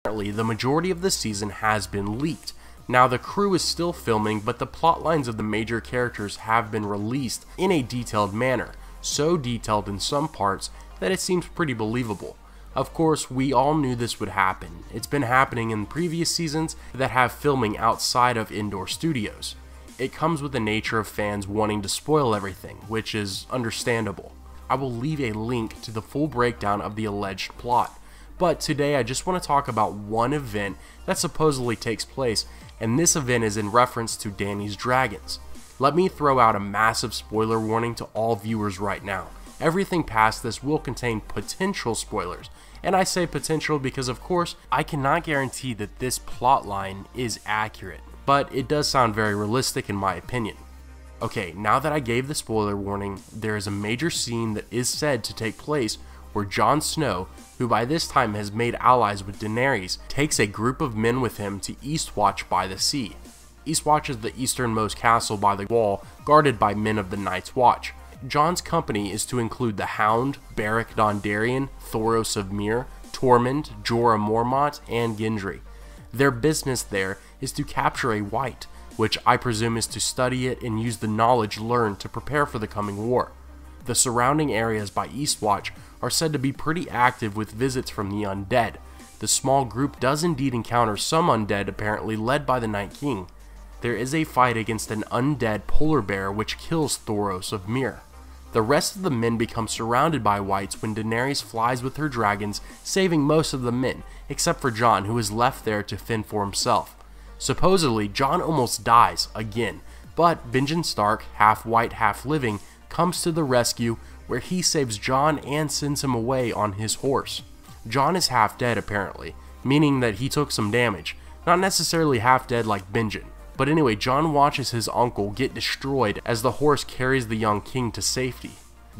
Apparently, the majority of the season has been leaked. Now, the crew is still filming, but the plot lines of the major characters have been released in a detailed manner, so detailed in some parts that it seems pretty believable. Of course, we all knew this would happen. It's been happening in previous seasons that have filming outside of indoor studios. It comes with the nature of fans wanting to spoil everything, which is understandable. I will leave a link to the full breakdown of the alleged plot, but today I just want to talk about one event that supposedly takes place, and this event is in reference to Dany's Dragons. Let me throw out a massive spoiler warning to all viewers right now. Everything past this will contain potential spoilers, and I say potential because of course I cannot guarantee that this plotline is accurate, but it does sound very realistic in my opinion. Okay, now that I gave the spoiler warning, there is a major scene that is said to take place where Jon Snow, who by this time has made allies with Daenerys, takes a group of men with him to Eastwatch by the sea. Eastwatch is the easternmost castle by the wall, guarded by men of the Night's Watch. Jon's company is to include the Hound, Beric Dondarrion, Thoros of Myr, Tormund, Jorah Mormont, and Gendry. Their business there is to capture a White, which I presume is to study it and use the knowledge learned to prepare for the coming war. The surrounding areas by Eastwatch are said to be pretty active with visits from the undead. The small group does indeed encounter some undead, apparently led by the Night King. There is a fight against an undead polar bear which kills Thoros of Myr. The rest of the men become surrounded by Whites when Daenerys flies with her dragons, saving most of the men, except for Jon, who is left there to fend for himself. Supposedly, Jon almost dies again, but Benjen Stark, half white, half living, comes to the rescue where he saves Jon and sends him away on his horse. Jon is half dead apparently, meaning that he took some damage, not necessarily half dead like Benjen. But anyway, Jon watches his uncle get destroyed as the horse carries the young king to safety.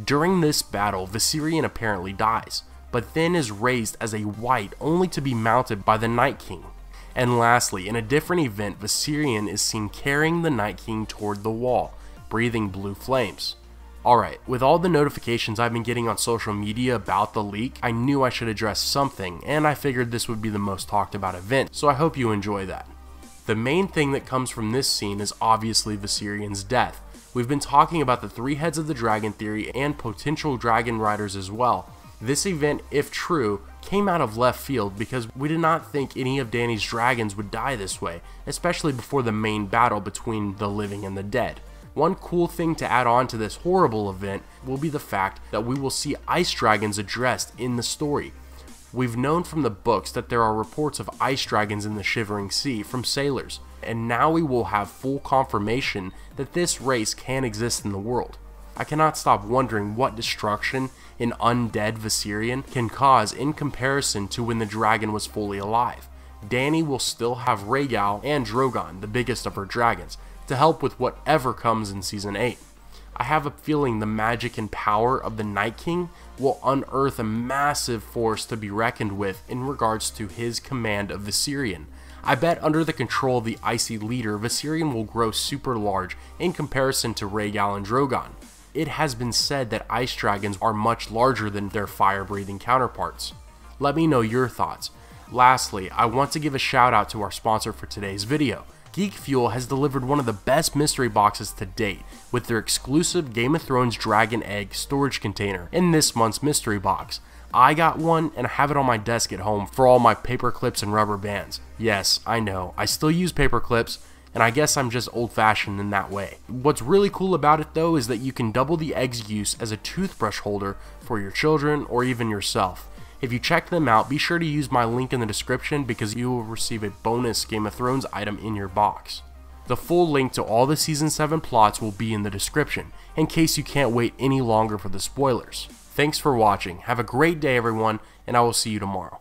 During this battle, Viserion apparently dies, but then is raised as a White only to be mounted by the Night King. And lastly, in a different event, Viserion is seen carrying the Night King toward the wall, breathing blue flames. Alright, with all the notifications I've been getting on social media about the leak, I knew I should address something, and I figured this would be the most talked about event, so I hope you enjoy that. The main thing that comes from this scene is obviously Viserion's death. We've been talking about the 3 heads of the dragon theory and potential dragon riders as well. This event, if true, came out of left field because we did not think any of Dany's dragons would die this way, especially before the main battle between the living and the dead. One cool thing to add on to this horrible event will be the fact that we will see ice dragons addressed in the story. We've known from the books that there are reports of ice dragons in the Shivering Sea from sailors, and now we will have full confirmation that this race can exist in the world. I cannot stop wondering what destruction an undead Viserion can cause in comparison to when the dragon was fully alive. Dany will still have Rhaegal and Drogon, the biggest of her dragons, to help with whatever comes in Season 8. I have a feeling the magic and power of the Night King will unearth a massive force to be reckoned with in regards to his command of Viserion. I bet under the control of the icy leader, Viserion will grow super large in comparison to Rhaegal and Drogon. It has been said that ice dragons are much larger than their fire-breathing counterparts. Let me know your thoughts. Lastly, I want to give a shout out to our sponsor for today's video. Geek Fuel has delivered one of the best mystery boxes to date with their exclusive Game of Thrones Dragon Egg storage container in this month's mystery box. I got one and I have it on my desk at home for all my paper clips and rubber bands. Yes, I know, I still use paper clips, and I guess I'm just old-fashioned in that way. What's really cool about it though is that you can double the egg's use as a toothbrush holder for your children or even yourself. If you check them out, be sure to use my link in the description because you will receive a bonus Game of Thrones item in your box. The full link to all the Season 7 plots will be in the description, in case you can't wait any longer for the spoilers. Thanks for watching, have a great day everyone, and I will see you tomorrow.